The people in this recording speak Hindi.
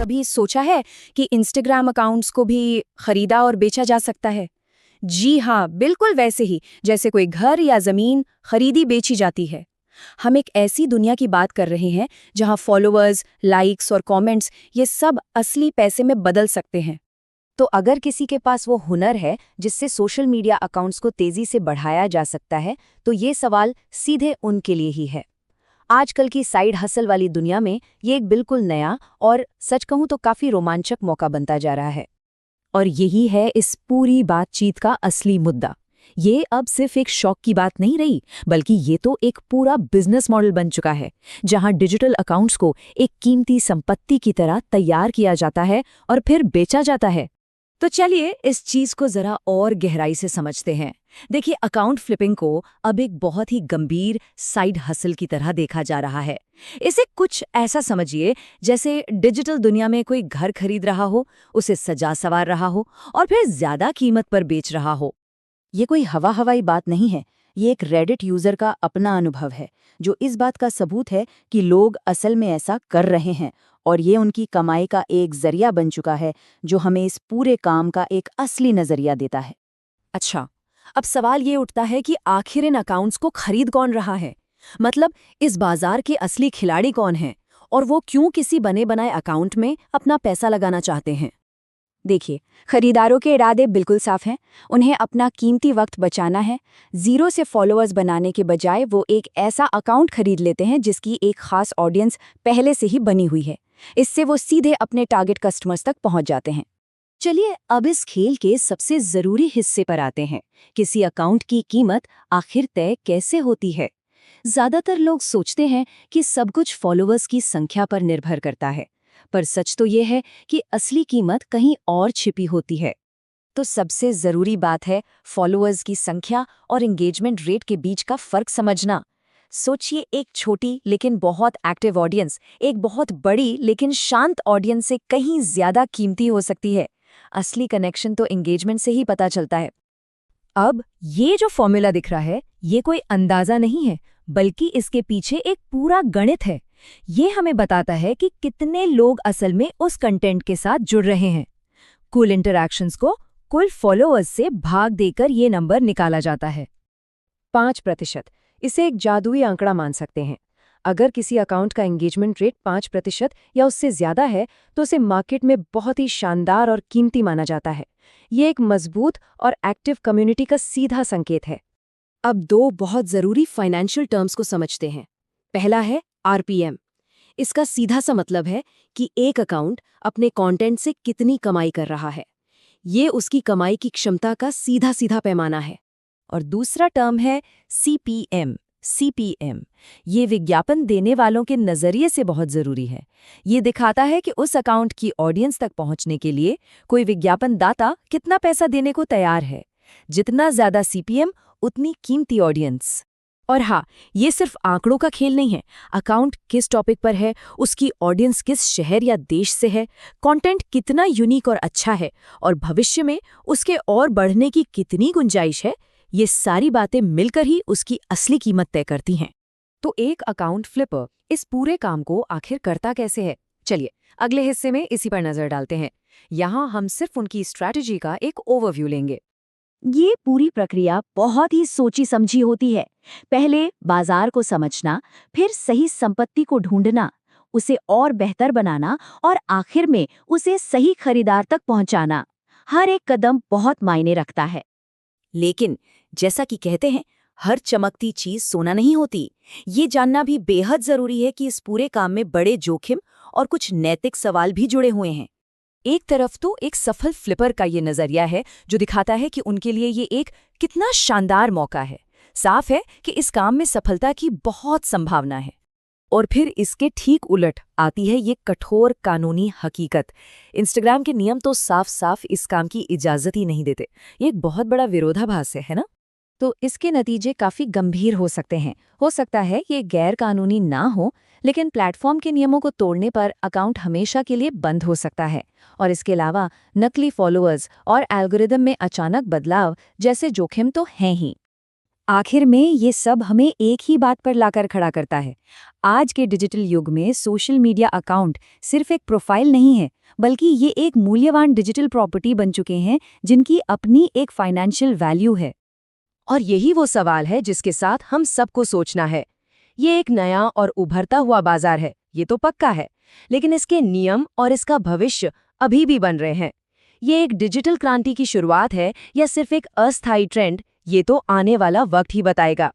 कभी सोचा है कि इंस्टाग्राम अकाउंट्स को भी खरीदा और बेचा जा सकता है? जी हाँ, बिल्कुल वैसे ही जैसे कोई घर या जमीन खरीदी बेची जाती है। हम एक ऐसी दुनिया की बात कर रहे हैं जहां फॉलोअर्स, लाइक्स और कमेंट्स ये सब असली पैसे में बदल सकते हैं। तो अगर किसी के पास वो हुनर है जिससे सोशल मीडिया अकाउंट्स को तेजी से बढ़ाया जा सकता है, तो ये सवाल सीधे उनके लिए ही है। आजकल की साइड हसल वाली दुनिया में ये एक बिल्कुल नया और सच कहूं तो काफी रोमांचक मौका बनता जा रहा है। और यही है इस पूरी बातचीत का असली मुद्दा। ये अब सिर्फ एक शौक की बात नहीं रही, बल्कि ये तो एक पूरा बिजनेस मॉडल बन चुका है, जहां डिजिटल अकाउंट्स को एक कीमती संपत्ति की तरह तैयार किया जाता है और फिर बेचा जाता है। तो चलिए इस चीज को जरा और गहराई से समझते हैं। देखिए, अकाउंट फ्लिपिंग को अब एक बहुत ही गंभीर साइड हसल की तरह देखा जा रहा है। इसे कुछ ऐसा समझिए जैसे डिजिटल दुनिया में कोई घर खरीद रहा हो, उसे सजा संवार रहा हो और फिर ज्यादा कीमत पर बेच रहा हो। ये कोई हवाई बात नहीं है, ये एक रेडिट यूजर का अपना अनुभव है, जो इस बात का सबूत है कि लोग असल में ऐसा कर रहे हैं, और ये उनकी कमाई का एक जरिया बन चुका है, जो हमें इस पूरे काम का एक असली नजरिया देता है। अच्छा, अब सवाल ये उठता है कि आखिर इन अकाउंट्स को खरीद कौन रहा है? मतलब इस बाजार के असली खिलाड़ी कौन हैं और वो क्यों किसी बने बनाए अकाउंट में अपना पैसा लगाना चाहते हैं? देखिए, खरीदारों के इरादे बिल्कुल साफ हैं। उन्हें अपना कीमती वक्त बचाना है। जीरो से फॉलोअर्स बनाने के बजाय वो एक ऐसा अकाउंट खरीद लेते हैं जिसकी एक खास ऑडियंस पहले से ही बनी हुई है। इससे वो सीधे अपने टारगेट कस्टमर्स तक पहुंच जाते हैं। चलिए अब इस खेल के सबसे जरूरी हिस्से पर आते हैं। किसी अकाउंट की कीमत आखिर तय कैसे होती है? ज्यादातर लोग सोचते हैं कि सब कुछ फॉलोअर्स की संख्या पर निर्भर करता है, पर सच तो ये है कि असली कीमत कहीं और छिपी होती है। तो सबसे जरूरी बात है फॉलोअर्स की संख्या और एंगेजमेंट रेट के बीच का फर्क समझना। सोचिए, एक छोटी लेकिन बहुत एक्टिव ऑडियंस एक बहुत बड़ी लेकिन शांत ऑडियंस से कहीं ज्यादा कीमती हो सकती है। असली कनेक्शन तो एंगेजमेंट से ही पता चलता है। अब ये जो फॉर्मूला दिख रहा है, ये कोई अंदाजा नहीं है, बल्कि इसके पीछे एक पूरा गणित है। ये हमें बताता है कि कितने लोग असल में उस कंटेंट के साथ जुड़ रहे हैं। कुल इंटरैक्शंस को कुल फॉलोअर्स से भाग देकर ये नंबर निकाला जाता है। 5%। इसे एक जादुई आंकड़ा मान सकते हैं। अगर किसी अकाउंट का एंगेजमेंट रेट 5% या उससे ज्यादा है, तो उसे मार्केट में बहुत ही शानदार और कीमती माना जाता है। ये एक मजबूत और एक्टिव कम्युनिटी का सीधा संकेत है। अब दो बहुत जरूरी फाइनेंशियल टर्म्स को समझते हैं। पहला है आरपीएम। इसका सीधा सा मतलब है कि एक अकाउंट अपने कंटेंट से कितनी कमाई कर रहा है। ये उसकी कमाई की क्षमता का सीधा सीधा पैमाना है। और दूसरा टर्म है सीपीएम। सीपीएम ये विज्ञापन देने वालों के नजरिए से बहुत जरूरी है। ये दिखाता है कि उस अकाउंट की ऑडियंस तक पहुंचने के लिए कोई विज्ञापन दाता कितना पैसा देने को तैयार है। जितना ज्यादा सीपीएम, उतनी कीमती ऑडियंस। और हाँ, ये सिर्फ आंकड़ों का खेल नहीं है। अकाउंट किस टॉपिक पर है, उसकी ऑडियंस किस शहर या देश से है, कंटेंट कितना यूनिक और अच्छा है, और भविष्य में उसके और बढ़ने की कितनी गुंजाइश है, ये सारी बातें मिलकर ही उसकी असली कीमत तय करती हैं। तो एक अकाउंट फ्लिपर इस पूरे काम को आखिर करता कैसे है? चलिए अगले हिस्से में इसी पर नजर डालते हैं। यहाँ हम सिर्फ उनकी स्ट्रैटेजी का एक ओवरव्यू लेंगे। ये पूरी प्रक्रिया बहुत ही सोची समझी होती है। पहले बाजार को समझना, फिर सही संपत्ति को ढूंढना, उसे और बेहतर बनाना और आखिर में उसे सही खरीदार तक पहुंचाना। हर एक कदम बहुत मायने रखता है। लेकिन जैसा कि कहते हैं, हर चमकती चीज सोना नहीं होती। ये जानना भी बेहद जरूरी है कि इस पूरे काम में बड़े जोखिम और कुछ नैतिक सवाल भी जुड़े हुए हैं। एक तरफ तो एक सफल फ्लिपर का ये नजरिया है जो दिखाता है कि उनके लिए ये एक कितना शानदार मौका है। साफ है कि इस काम में सफलता की बहुत संभावना है। और फिर इसके ठीक उलट आती है ये कठोर कानूनी हकीकत। इंस्टाग्राम के नियम तो साफ साफ इस काम की इजाजत ही नहीं देते। ये एक बहुत बड़ा विरोधाभास है ना? तो इसके नतीजे काफी गंभीर हो सकते हैं। हो सकता है ये गैर कानूनी ना हो, लेकिन प्लेटफॉर्म के नियमों को तोड़ने पर अकाउंट हमेशा के लिए बंद हो सकता है। और इसके अलावा नकली फॉलोअर्स और एल्गोरिदम में अचानक बदलाव जैसे जोखिम तो हैं ही। आखिर में ये सब हमें एक ही बात पर लाकर खड़ा करता है। आज के डिजिटल युग में सोशल मीडिया अकाउंट सिर्फ एक प्रोफाइल नहीं है, बल्कि ये एक मूल्यवान डिजिटल प्रॉपर्टी बन चुके हैं जिनकी अपनी एक फाइनेंशियल वैल्यू है। और यही वो सवाल है जिसके साथ हम सबको सोचना है। ये एक नया और उभरता हुआ बाजार है, ये तो पक्का है, लेकिन इसके नियम और इसका भविष्य अभी भी बन रहे हैं। ये एक डिजिटल क्रांति की शुरुआत है या सिर्फ एक अस्थायी ट्रेंड, ये तो आने वाला वक्त ही बताएगा।